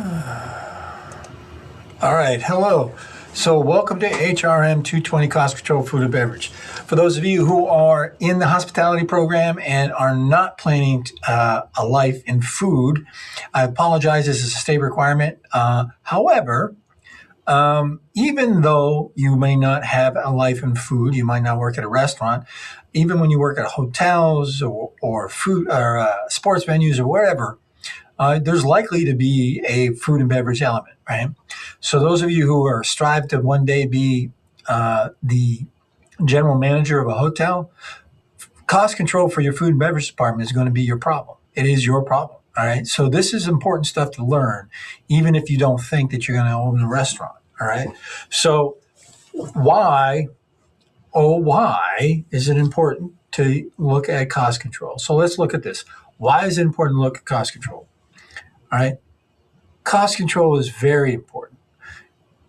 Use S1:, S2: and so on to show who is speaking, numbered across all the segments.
S1: All right, hello. So, welcome to HRM 220 Cost Control Food and Beverage. For those of you who are in the hospitality program and are not planning a life in food, I apologize. This is a state requirement. However, even though you may not have a life in food, you might not work at a restaurant, even when you work at hotels or food or sports venues or wherever, there's likely to be a food and beverage element, right? So those of you who are strive to one day be the general manager of a hotel, cost control for your food and beverage department is going to be your problem. It is your problem. All right. So this is important stuff to learn, even if you don't think that you're going to open a restaurant. All right. So why is it important to look at cost control? So let's look at this. Why is it important to look at cost control? All right. Cost control is very important.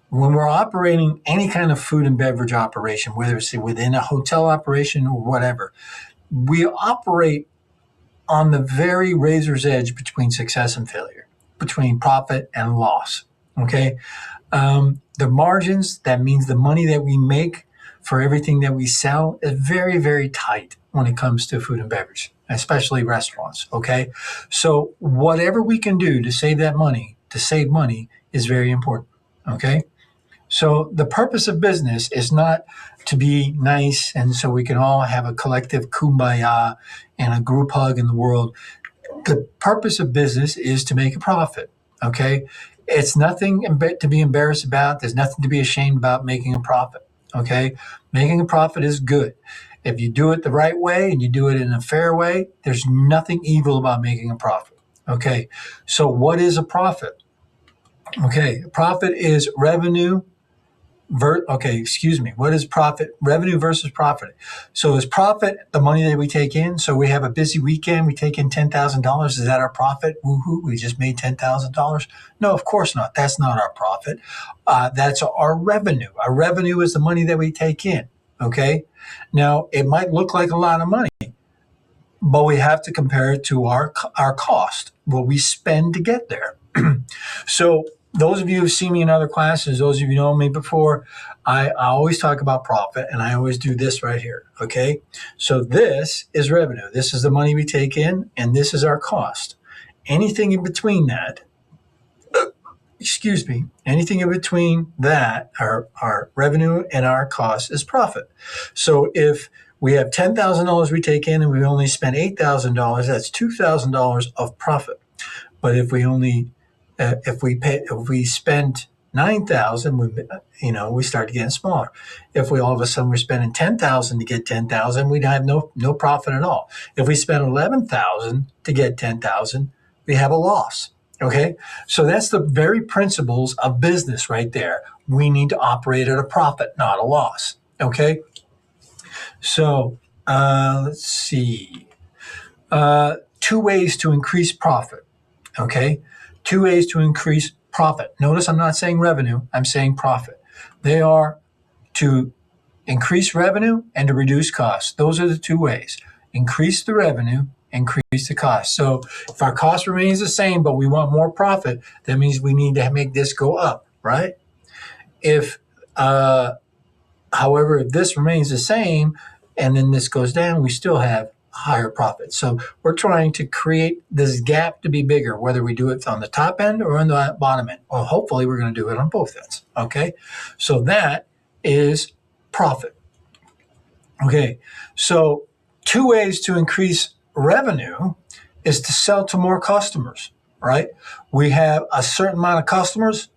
S1: When we're operating any kind of food and beverage operation, whether it's within a hotel operation or whatever, we operate on the very razor's edge between success and failure, between profit and loss. Okay. The margins, that means the money that we make for everything that we sell, is very, very tight when it comes to food and beverage, especially restaurants. Okay. So whatever we can do to save that money, is very important. Okay. So the purpose of business is not to be nice and so we can all have a collective kumbaya and a group hug in the world. The purpose of business is to make a profit. Okay. It's nothing to be embarrassed about. There's nothing to be ashamed about making a profit. Okay. Making a profit is good. If you do it the right way and you do it in a fair way, there's nothing evil about making a profit. Okay. So what is a profit? Okay. A profit is revenue. What is profit? Revenue versus profit. So is profit the money that we take in? So we have a busy weekend, we take in $10,000. Is that our profit? Woohoo, we just made $10,000. No, of course not. That's not our profit. That's our revenue. Our revenue is the money that we take in. Okay. Now it might look like a lot of money, but we have to compare it to our cost, what we spend to get there. So those of you who've seen me in other classes, those of you who know me before, I always talk about profit, and I always do this right here. Okay. So this is revenue. This is the money we take in, and this is our cost. Anything in between that, anything in between that, our revenue and our cost is profit. So if we have $10,000 we take in and we only spend $8,000, that's $2,000 of profit. But if we spend 9,000, we start getting smaller. If we all of a sudden we're spending 10,000 to get 10,000, we'd have no profit at all. If we spend 11,000 to get 10,000, we have a loss. Okay, so that's the very principles of business right there. We need to operate at a profit, not a loss. Okay, so let's see. 2 ways to increase profit. Okay. 2 ways to increase profit. Notice I'm not saying revenue, I'm saying profit. They are to increase revenue and to reduce costs. Those are the 2 ways. Increase the revenue, increase the cost. So if our cost remains the same, but we want more profit, that means we need to make this go up, right? However, if this remains the same and then this goes down, we still have higher profits. So we're trying to create this gap to be bigger, whether we do it on the top end or on the bottom end. Well, hopefully we're going to do it on both ends. Okay. So that is profit. Okay. So 2 ways to increase revenue is to sell to more customers, right? We have a certain amount of customers,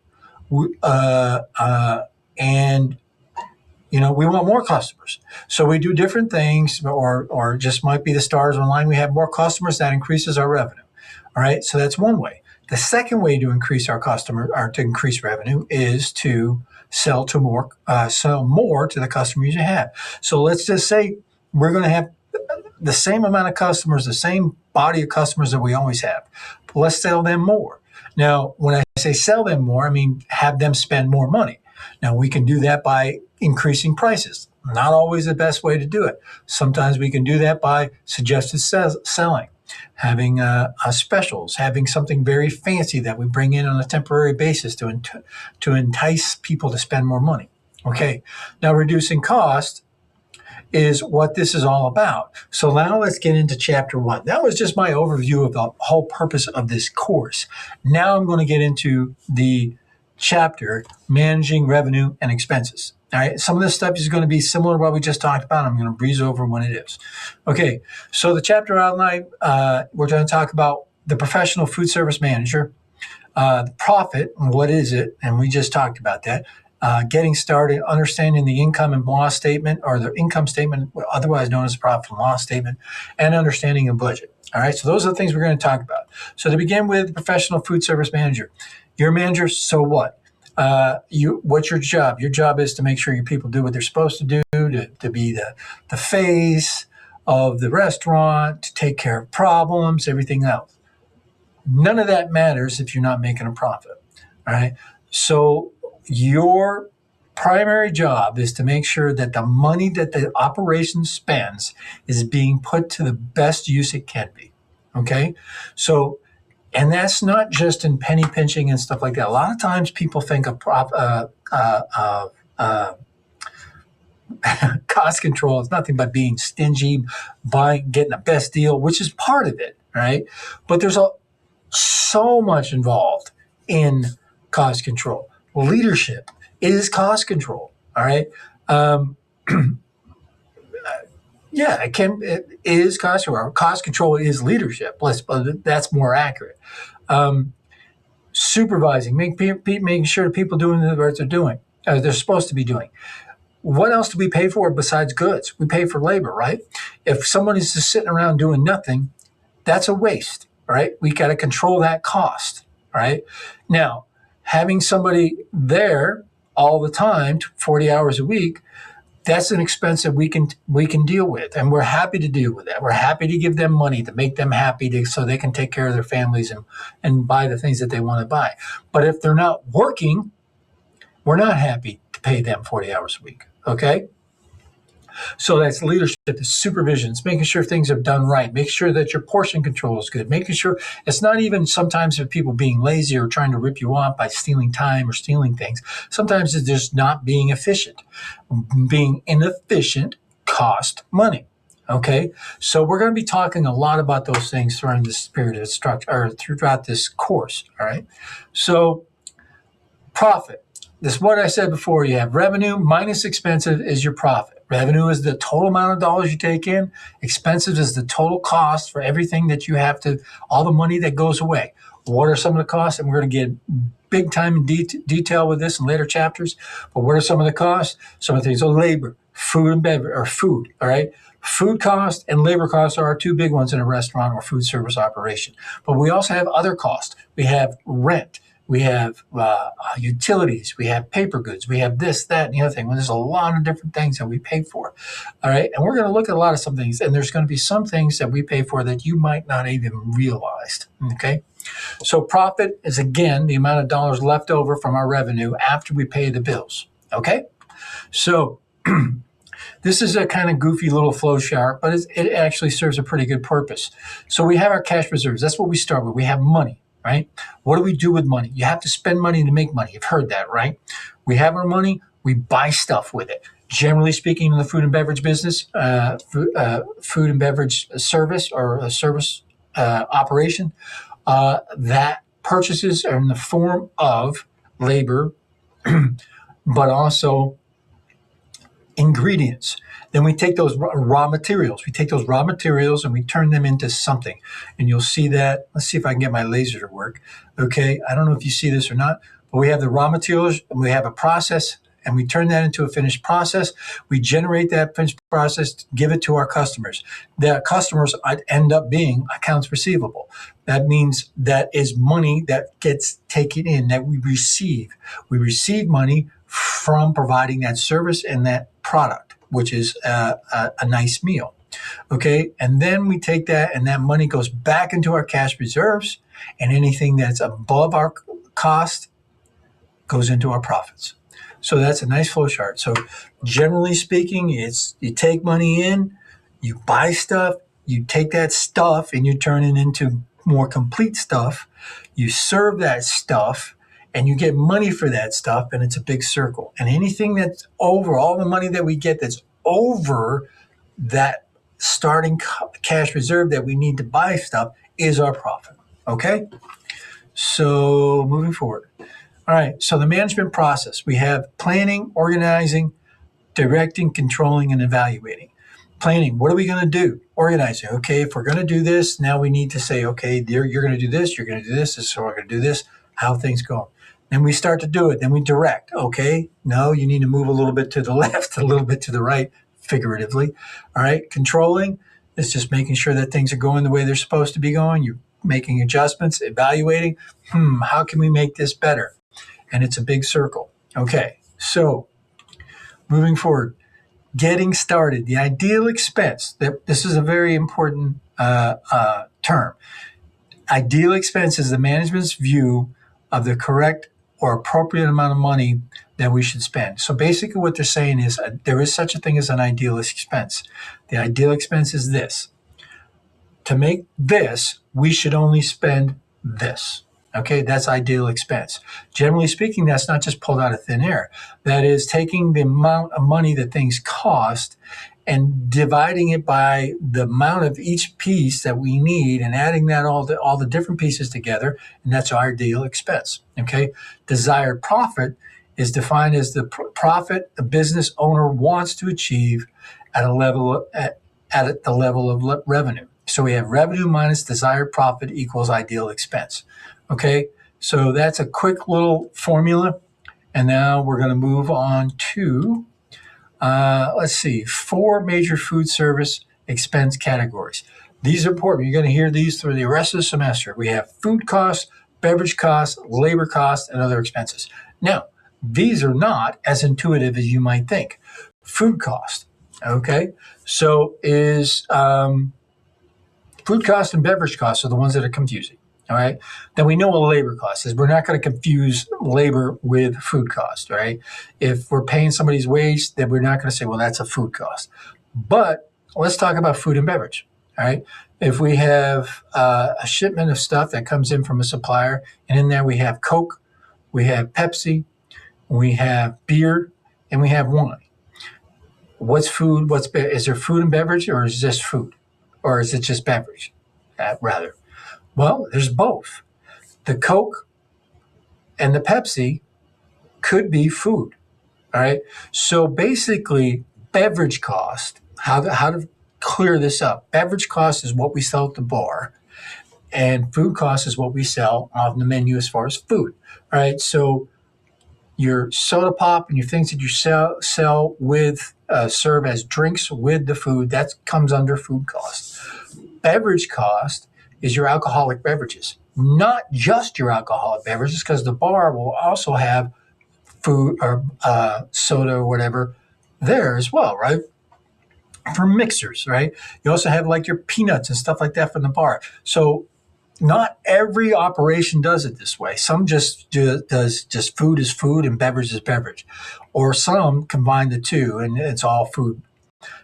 S1: and we want more customers. So we do different things, or just might be the stars online. We have more customers, that increases our revenue. All right. So that's one way. The second way to increase our to increase revenue is to sell more to the customers you have. So let's just say we're going to have the same amount of customers, the same body of customers that we always have. But let's sell them more. Now, when I say sell them more, I mean have them spend more money. Now, we can do that by increasing prices. Not always the best way to do it. Sometimes we can do that by suggested selling. having specials, having something very fancy that we bring in on a temporary basis to entice people to spend more money. Okay, now reducing cost is what this is all about. So now let's get into chapter 1. That was just my overview of the whole purpose of this course. Now I'm going to get into the chapter, managing revenue and expenses. All right, some of this stuff is going to be similar to what we just talked about. I'm going to breeze over when it is. Okay, so the chapter outline, we're going to talk about the professional food service manager, the profit, what is it? And we just talked about that. Getting started, understanding the income and loss statement, or the income statement, otherwise known as the profit and loss statement, and understanding a budget. All right, so those are the things we're going to talk about. So to begin with, the professional food service manager. You're a manager, so what? What's your job? Your job is to make sure your people do what they're supposed to do, to be the face of the restaurant, to take care of problems, everything else. None of that matters if you're not making a profit. All right, so your primary job is to make sure that the money that the operation spends is being put to the best use it can be. Okay? So, and that's not just in penny pinching and stuff like that. A lot of times people think of cost control is nothing but being stingy, getting the best deal, which is part of it, right? But there's so much involved in cost control. Leadership is cost control. All right. It is cost control. Cost control is leadership. That's more accurate. Supervising, making sure people doing what they're doing, they're supposed to be doing. What else do we pay for besides goods? We pay for labor, right? If someone is just sitting around doing nothing, that's a waste, right? We got to control that cost, right? Now, having somebody there all the time, 40 hours a week, that's an expense that we can deal with, and we're happy to deal with that. We're happy to give them money to make them happy so they can take care of their families and buy the things that they want to buy. But if they're not working, we're not happy to pay them 40 hours a week, okay? So that's leadership, it's supervision, it's making sure things are done right, make sure that your portion control is good, making sure it's not even sometimes of people being lazy or trying to rip you off by stealing time or stealing things. Sometimes it's just not being efficient. Being inefficient costs money. Okay, so we're going to be talking a lot about those things throughout this period of structure, or throughout this course. All right, so profit. This is what I said before. You have revenue minus expenses is your profit. Revenue is the total amount of dollars you take in. Expenses is the total cost for everything that you have to, all the money that goes away. What are some of the costs? And we're going to get big time in detail with this in later chapters. But what are some of the costs? Some of the things are labor, food and beverage, or food, all right? Food costs and labor costs are our two big ones in a restaurant or food service operation. But we also have other costs. We have rent. We have utilities, we have paper goods, we have this, that, and the other thing. Well, there's a lot of different things that we pay for, all right? And we're going to look at a lot of some things, and there's going to be some things that we pay for that you might not even realize, okay? So profit is, again, the amount of dollars left over from our revenue after we pay the bills, okay? So this is a kind of goofy little flow chart, but it actually serves a pretty good purpose. So we have our cash reserves. That's what we start with. We have money. Right? What do we do with money? You have to spend money to make money. You've heard that, right? We have our money, we buy stuff with it. Generally speaking, in the food and beverage business, food and beverage service or a service operation, that purchases are in the form of labor, but also ingredients. Then we take those raw materials. We take those raw materials and we turn them into something. And you'll see that. Let's see if I can get my laser to work. Okay, I don't know if you see this or not, but we have the raw materials and we have a process and we turn that into a finished process. We generate that finished process, give it to our customers. The customers end up being accounts receivable. That means that is money that gets taken in, that we receive. We receive money from providing that service and that product, which is a nice meal. Okay, and then we take that and that money goes back into our cash reserves, and anything that's above our cost goes into our profits. So that's a nice flow chart. So generally speaking, it's you take money in, you buy stuff, You take that stuff and you turn it into more complete stuff. You serve that stuff and you get money for that stuff, and it's a big circle. And anything that's over, all the money that we get that's over that starting cash reserve that we need to buy stuff is our profit. Okay? So moving forward. All right, so the management process, we have planning, organizing, directing, controlling, and evaluating. Planning, what are we going to do? Organizing, okay, if we're going to do this, now we need to say, okay, you're going to do this, you're going to do this, so we're going to do this, how things go. Then we start to do it, then we direct, okay, no, you need to move a little bit to the left, a little bit to the right, figuratively. All right, controlling is just making sure that things are going the way they're supposed to be going. You're making adjustments, evaluating, how can we make this better? And it's a big circle. Okay, so moving forward, getting started, the ideal expense. This is a very important term. Ideal expense is the management's view of the correct or appropriate amount of money that we should spend. So basically what they're saying is there is such a thing as an ideal expense. The ideal expense is this. To make this, we should only spend this. Okay, that's ideal expense. Generally speaking, that's not just pulled out of thin air. That is taking the amount of money that things cost and dividing it by the amount of each piece that we need and adding that all the different pieces together, and that's our ideal expense. Okay, desired profit is defined as the profit a business owner wants to achieve at the level of revenue. So we have revenue minus desired profit equals ideal expense. Okay, so that's a quick little formula. And now we're going to move on to, let's see, 4 major food service expense categories. These are important. You're going to hear these through the rest of the semester. We have food costs, beverage costs, labor costs, and other expenses. Now, these are not as intuitive as you might think. Food cost, okay, so is food cost and beverage costs are the ones that are confusing. All right. Then we know what labor cost is. We're not going to confuse labor with food cost. Right. If we're paying somebody's wage, then we're not going to say, well, that's a food cost. But let's talk about food and beverage. All right. If we have a shipment of stuff that comes in from a supplier, and in there we have Coke, we have Pepsi, we have beer, and we have wine. What's food? Is there food and beverage, or is this food? Or is it just beverage, rather? Well, there's both. The Coke and the Pepsi could be food, all right? So basically, beverage cost, how to clear this up. Beverage cost is what we sell at the bar, and food cost is what we sell on the menu as far as food, all right? So your soda pop and your things that you sell with, serve as drinks with the food, that comes under food cost. Beverage cost is your alcoholic beverages, not just your alcoholic beverages, because the bar will also have food or soda or whatever there as well, right? For mixers, right? You also have like your peanuts and stuff like that from the bar. So not every operation does it this way. Some does just food is food and beverage is beverage, or some combine the two and it's all food.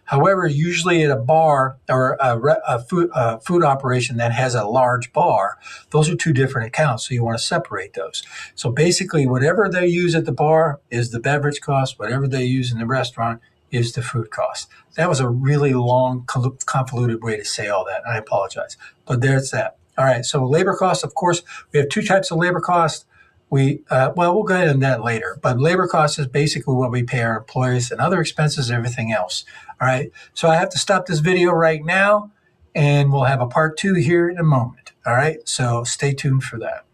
S1: However, usually at a bar or a food operation that has a large bar, those are 2 different accounts, so you want to separate those. So basically, whatever they use at the bar is the beverage cost. Whatever they use in the restaurant is the food cost. That was a really long, convoluted way to say all that, and I apologize. But there's that. All right, so labor costs, of course, we have 2 types of labor costs. We'll go into that later. But labor cost is basically what we pay our employees, and other expenses, everything else. All right. So I have to stop this video right now, and we'll have a part 2 here in a moment. All right. So stay tuned for that.